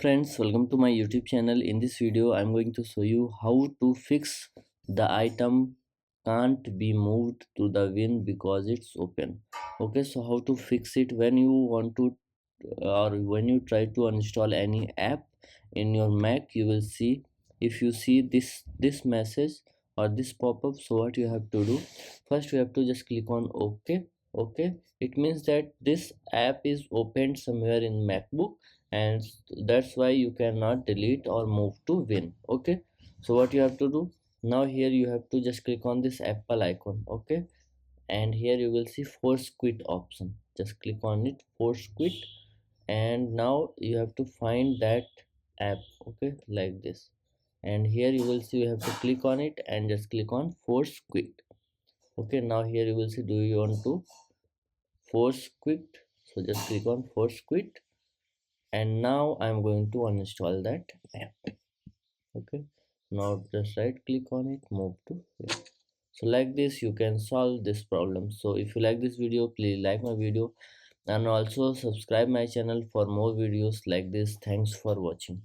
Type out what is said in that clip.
friends, welcome to my YouTube channel. In this video I'm going to show you how to fix the item can't be moved to the win because it's open. Okay, so how to fix it when you want to or when you try to uninstall any app in your Mac, you will see, if you see this message or this pop-up, so what you have to do, first you have to just click on okay. It means that this app is opened somewhere in MacBook, and that's why you cannot delete or move to win. Okay, so what you have to do now, here you have to just click on this Apple icon. Okay, and here you will see force quit option, just click on it, force quit. And now you have to find that app, okay, like this. And here you will see, you have to click on it and just click on force quit. Okay, now here you will see, do you want to force quit? So just click on force quit, and now I'm going to uninstall that app. Okay, now just right click on it, move to here. So like this you can solve this problem. So if you like this video, please like my video and also subscribe my channel for more videos like this. Thanks for watching.